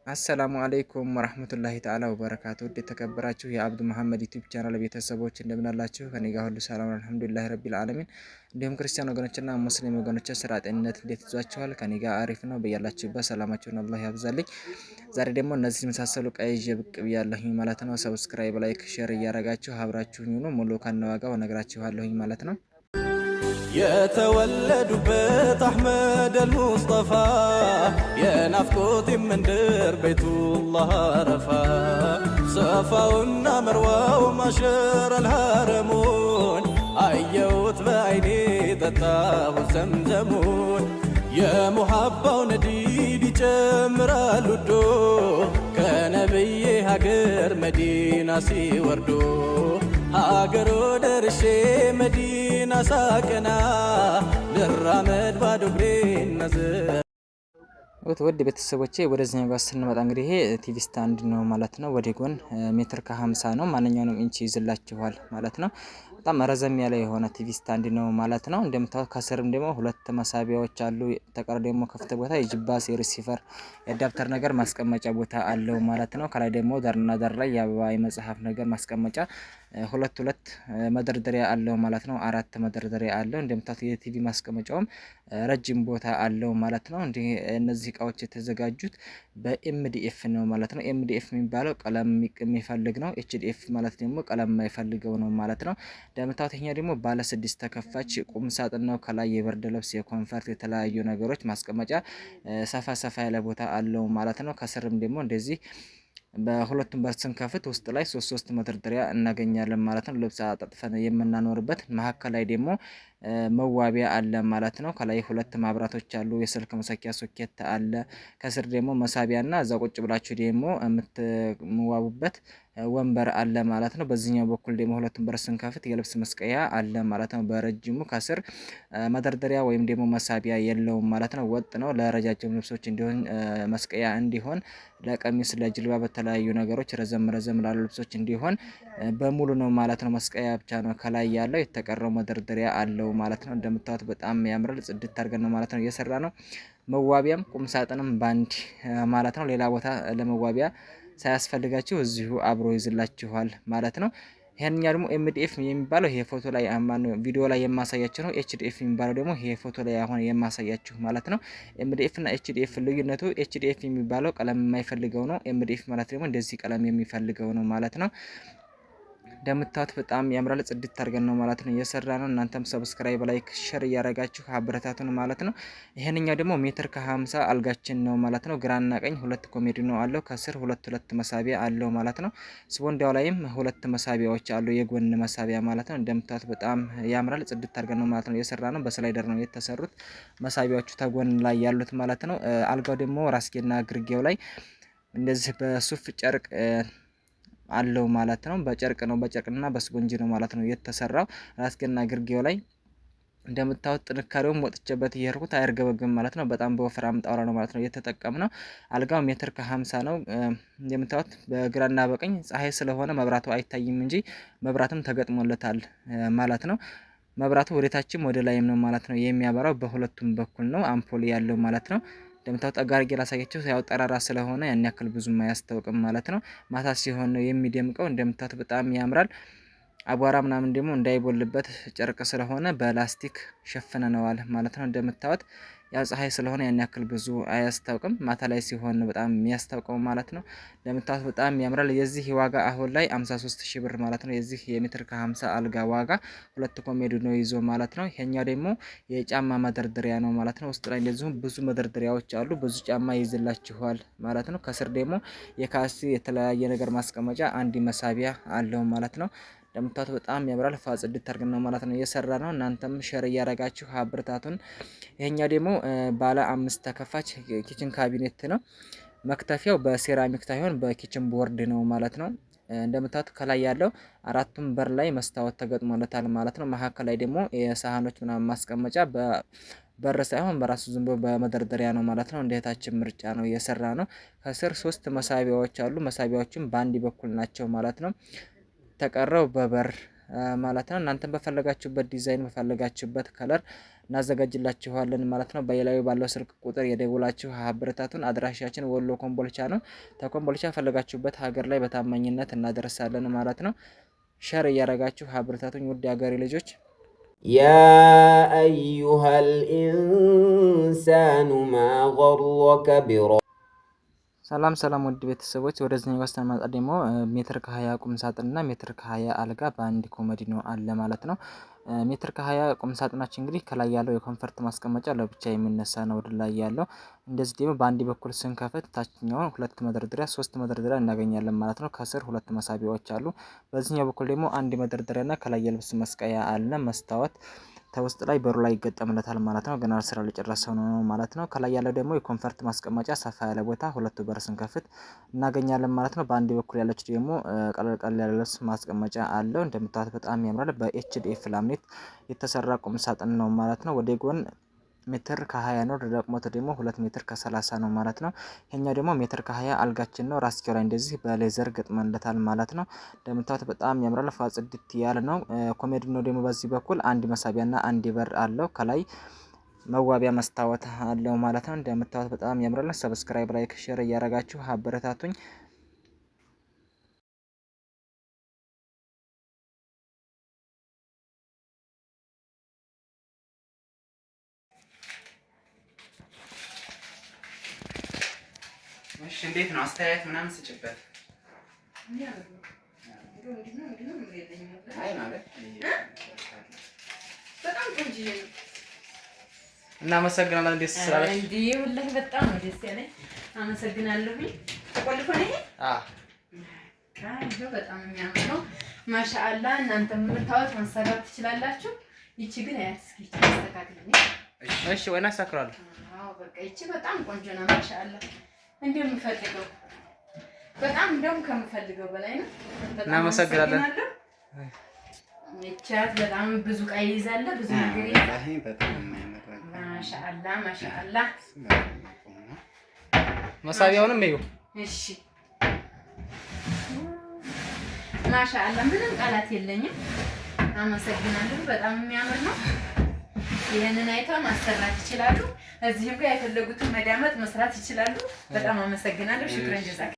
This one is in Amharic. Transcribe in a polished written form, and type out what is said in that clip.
አሰላሙ አለይኩም ወራህመቱላሂ ተዓላ ወበረካቱ። ውድ የተከበራችሁ የአብዱ መሐመድ ዩቲዩብ ቻናል ቤተሰቦች እንደምን አላችሁ? ከኔ ጋር ሁሉ ሰላም አልሐምዱሊላህ ረቢል ዓለሚን። እንዲሁም ክርስቲያን ወገኖችና ሙስሊም ወገኖች ስራ ጤንነት እንዴት ይዟችኋል? ከኔ ጋር አሪፍ ነው። በያላችሁበት ሰላማችሁን አላህ ያብዛልኝ። ዛሬ ደግሞ እነዚህ የመሳሰሉ ቀይ ይዤ ብቅ ብያለሁኝ ማለት ነው። ሰብስክራይብ፣ ላይክ፣ ሼር እያረጋችሁ አብራችሁኝ ሁኑ። ሙሉ ከነዋጋው እነግራችኋለሁኝ ማለት ነው። የተወለዱበት አሕመድ አልሙስጠፋ የናፍቆት መንደር ቤቱላህ አረፋ ሰፋውና መርዋው ማሸር አልሐረሙን አየሁት በዐይኔ ጠጣሁት ዘምዘሙን የሙሐባው ነዲድ ይጨምራል ውዶ ከነብዬ ሀገር መዲና ሲወርዶ ሀገሮ ደርሼ መዲና ሳቀና ልራመድ ባዶ እግሬን ነዝር። ውድ ቤተሰቦቼ ወደዚህኛው ጋር ስንመጣ እንግዲህ ይሄ ቲቪ ስታንድ ነው ማለት ነው። ወደ ጎን ሜትር ከ50 ነው። ማንኛውንም ኢንች ይዝላችኋል ማለት ነው። በጣም ረዘም ያለ የሆነ ቲቪ ስታንድ ነው ማለት ነው። እንደምታዩት ከስርም ደግሞ ሁለት መሳቢያዎች አሉ። ተቀር ደግሞ ክፍት ቦታ የጅባስ የሪሲቨር የአዳፕተር ነገር ማስቀመጫ ቦታ አለው ማለት ነው። ከላይ ደግሞ ዳርና ዳር ላይ የአበባ የመጽሐፍ ነገር ማስቀመጫ ሁለት መደርደሪያ አለው ማለት ነው። 4 መደርደሪያ አለው። እንደምታዩት የቲቪ ማስቀመጫውም ረጅም ቦታ አለው ማለት ነው። እንዲህ እነዚህ እቃዎች የተዘጋጁት በኤምዲኤፍ ነው ማለት ነው። ኤምዲኤፍ የሚባለው ቀለም የሚፈልግ ነው። ኤችዲኤፍ ማለት ደግሞ ቀለም የማይፈልገው ነው ማለት ነው። እንደምታዩት ይሄኛው ደግሞ ባለ 6 ተከፋች ቁም ሳጥን ነው። ከላይ የብርድ ልብስ፣ የኮንፈርት፣ የተለያዩ ነገሮች ማስቀመጫ ሰፋ ያለ ቦታ አለው ማለት ነው። ከስርም ደግሞ እንደዚህ በሁለቱም በር ስንከፍት ውስጥ ላይ ሶስት መደርደሪያ እናገኛለን ማለት ነው። ልብስ አጣጥፈን የምናኖርበት መሀከል ላይ ደግሞ መዋቢያ አለ ማለት ነው። ከላይ 2 ማብራቶች አሉ። የስልክ መሰኪያ ሶኬት አለ። ከስር ደግሞ መሳቢያና እዛ ቁጭ ብላችሁ ደግሞ የምትዋቡበት ወንበር አለ ማለት ነው። በዚህኛው በኩል ደግሞ ሁለቱም በር ስንከፍት የልብስ መስቀያ አለ ማለት ነው። በረጅሙ ከስር መደርደሪያ ወይም ደግሞ መሳቢያ የለውም ማለት ነው። ወጥ ነው። ለረጃጅም ልብሶች እንዲሆን መስቀያ እንዲሆን ለቀሚስ፣ ለጅልባ በተለያዩ ነገሮች ረዘም ላሉ ልብሶች እንዲሆን በሙሉ ነው ማለት ነው። መስቀያ ብቻ ነው ከላይ ያለው። የተቀረው መደርደሪያ አለው ማለት ነው። እንደምታዩት በጣም ያምራል። ጽድት አድርገን ነው ማለት ነው እየሰራ ነው። መዋቢያም ቁም ሳጥንም ባንድ ማለት ነው። ሌላ ቦታ ለመዋቢያ ሳያስፈልጋችሁ እዚሁ አብሮ ይዝላችኋል ማለት ነው። ይሄንኛ ደግሞ ኤምዲኤፍ የሚባለው ይሄ ፎቶ ላይ ቪዲዮ ላይ የማሳያችሁ ነው። ኤችዲኤፍ የሚባለው ደግሞ ይሄ ፎቶ ላይ አሁን የማሳያችሁ ማለት ነው። ኤምዲኤፍ እና ኤችዲኤፍ ልዩነቱ ኤችዲኤፍ የሚባለው ቀለም የማይፈልገው ነው። ኤምዲኤፍ ማለት ደግሞ እንደዚህ ቀለም የሚፈልገው ነው ማለት ነው። እንደምታዩት በጣም ያምራል። ጽድት አድርገን ነው ማለት ነው እየሰራ ነው። እናንተም ሰብስክራይብ፣ ላይክ፣ ሼር እያረጋችሁ አበረታቱን ማለት ነው። ይሄንኛው ደግሞ ሜትር ከ50 አልጋችን ነው ማለት ነው። ግራና ቀኝ 2 ኮሜዲ ነው አለው። ከስር ሁለት መሳቢያ አለው ማለት ነው። ስፖንዳው ላይም 2 መሳቢያዎች አሉ፣ የጎን መሳቢያ ማለት ነው። እንደምታዩት በጣም ያምራል። ጽድት አድርገን ነው ማለት ነው እየሰራ ነው። በስላይደር ነው የተሰሩት መሳቢያዎቹ ተጎን ላይ ያሉት ማለት ነው። አልጋው ደግሞ ራስጌና ግርጌው ላይ እንደዚህ በሱፍ ጨርቅ አለው ማለት ነው። በጨርቅና በስፖንጅ ነው ማለት ነው የተሰራው። ራስጌና ግርጌው ላይ እንደምታዩት ጥንካሬውም ወጥቼበት እየሄድኩት አያርገበግም ማለት ነው። በጣም በወፍራም ጣውላ ነው ማለት ነው የተጠቀምነው። አልጋው ሜትር ከ50 ነው። እንደምታዩት በግራና በቀኝ ፀሐይ ስለሆነ መብራቱ አይታይም እንጂ መብራትም ተገጥሞለታል ማለት ነው። መብራቱ ወደታችም ወደ ላይም ነው ማለት ነው የሚያበራው። በሁለቱም በኩል ነው አምፖል ያለው ማለት ነው። እንደምታውቁት አጋርጌ ላሳያችሁ። ያው ጠራራ ስለሆነ ያን ያክል ብዙም አያስታውቅም ማለት ነው። ማታ ሲሆን ነው የሚደምቀው። እንደምታዩት በጣም ያምራል። አቧራ ምናምን ደግሞ እንዳይቦልበት ጨርቅ ስለሆነ በላስቲክ ሸፍነነዋል ማለት ነው። እንደምታዩት ያው ፀሐይ ስለሆነ ያን ያክል ብዙ አያስታውቅም። ማታ ላይ ሲሆን በጣም የሚያስታውቀው ማለት ነው። እንደምታዩት በጣም ያምራል። የዚህ ዋጋ አሁን ላይ 53000 ብር ማለት ነው። የዚህ የሜትር ከ50 አልጋ ዋጋ 2 ኮሜዲ ነው ይዞ ማለት ነው። ይሄኛው ደግሞ የጫማ መደርደሪያ ነው ማለት ነው። ውስጥ ላይ እንደዚሁ ብዙ መደርደሪያዎች አሉ። ብዙ ጫማ ይይዝላችኋል ማለት ነው። ከስር ደግሞ የካሲ የተለያየ ነገር ማስቀመጫ አንድ መሳቢያ አለው ማለት ነው። እንደምታዩት በጣም ያምራል። ጽድት አድርገን ነው ማለት ነው እየሰራ ነው። እናንተም ሼር እያረጋችሁ አብርታቱን። ይሄኛው ደግሞ ባለ 5 ተከፋች ኪችን ካቢኔት ነው። መክተፊያው በሴራሚክ ሳይሆን በኪችን ቦርድ ነው ማለት ነው። እንደምታዩት ከላይ ያለው 4ቱም በር ላይ መስታወት ተገጥሞለታል ማለት ነው። መሀከል ላይ ደግሞ የሳህኖች ምናምን ማስቀመጫ በር ሳይሆን በራሱ ዝም ብሎ በመደርደሪያ ነው ማለት ነው። እንደታችን ምርጫ ነው እየሰራ ነው። ከስር 3 መሳቢያዎች አሉ። መሳቢያዎችም በአንድ በኩል ናቸው ማለት ነው። ተቀረው በበር ማለት ነው። እናንተም በፈለጋችሁበት ዲዛይን በፈለጋችሁበት ከለር እናዘጋጅላችኋለን ማለት ነው። በሌላው ባለው ስልክ ቁጥር የደውላችሁ አበረታቱን። አድራሻችን ወሎ ኮምቦልቻ ነው። ተኮምቦልቻ ፈለጋችሁበት ሀገር ላይ በታማኝነት እናደርሳለን ማለት ነው። ሸር እያረጋችሁ አበረታቱኝ ውድ ሀገሬ ልጆች። يا أيها الإنسان ما غرك بربك ሰላም ሰላም ውድ ቤተሰቦች ወደዚህ ጋር ስንመጣ ደግሞ ሜትር ከ20 ቁም ሳጥንና ሜትር ከ20 አልጋ በአንድ ኮሞዲኖ አለ ማለት ነው። ሜትር ከ20 ቁም ሳጥናችን እንግዲህ ከላይ ያለው የኮንፈርት ማስቀመጫ ለብቻ የሚነሳ ነው ወደ ላይ ያለው። እንደዚህ ደግሞ በአንድ በኩል ስንከፍት ታችኛውን 2 መደርደሪያ 3 መደርደሪያ እናገኛለን ማለት ነው። ከስር 2 መሳቢያዎች አሉ። በዚህኛው በኩል ደግሞ አንድ መደርደሪያና ከላይ የልብስ መስቀያ አለ መስታወት ተውስጥ ላይ በሩ ላይ ይገጠምለታል ማለት ነው። ገና ስራ ሊጨረሰው ነው ማለት ነው። ከላይ ያለው ደግሞ የኮንፈርት ማስቀመጫ ሰፋ ያለ ቦታ ሁለቱ በር ስንከፍት እናገኛለን ማለት ነው። በአንድ በኩል ያለች ደግሞ ቀለል ቀለል ያለ ልብስ ማስቀመጫ አለው። እንደምታዩት በጣም ያምራል። በኤችዲኤፍ ላምኔት የተሰራ ቁም ሳጥን ነው ማለት ነው። ወደ ጎን ሜትር ከ20 ነው። ረቅመቱ ደግሞ 2 ሜትር ከ30 ነው ማለት ነው። ይሄኛው ደግሞ ሜትር ከ20 አልጋችን ነው። ራስጌው ላይ እንደዚህ በሌዘር ገጥመንለታል ማለት ነው። እንደምታዩት በጣም ያምራል። ፋጽድት ያለ ነው። ኮሜዲኖ ደግሞ በዚህ በኩል አንድ መሳቢያና አንድ በር አለው። ከላይ መዋቢያ መስታወት አለው ማለት ነው። እንደምታዩት በጣም ያምራል። ሰብስክራይብ፣ ላይክ፣ ሼር እያረጋችሁ አበረታቱኝ። እሺ እንዴት ነው አስተያየት ምናምን ስጭበት? አይ ማለት በጣም ቆንጆ ነው። እናመሰግናለን። ደስ ስላለሽ እንዴ ወላሂ በጣም ነው ደስ ያለኝ። አመሰግናለሁ። ተቆልፎ ነው ይሄ? ይሄ በጣም የሚያምር ነው። ማሻአላ እናንተ የምታዩት ማሰራት ትችላላችሁ። ይቺ ግን አያስኪ ተስተካክለኝ። እሺ ወይና አሳክራለሁ። በቃ ይቺ በጣም ቆንጆ ነው። ማሻአላ እንደምፈልገው በጣም እንደውም ከምፈልገው በላይ ነው። እናመሰግናለን። ይቻት በጣም ብዙ ዕቃ ይይዛል፣ ብዙ ነገር ይይዛል። በጣም ማሻአላ ማሻአላ። መሳቢያውንም እዩ። እሺ ማሻአላ። ምንም ቃላት የለኝም። አመሰግናለሁ። በጣም የሚያምር ነው። ይሄንን አይተው ማሰራት ይችላሉ። እዚህም ጋር የፈለጉትን መዳመጥ መስራት ይችላሉ። በጣም አመሰግናለሁ። ሽክረን ጀዛክ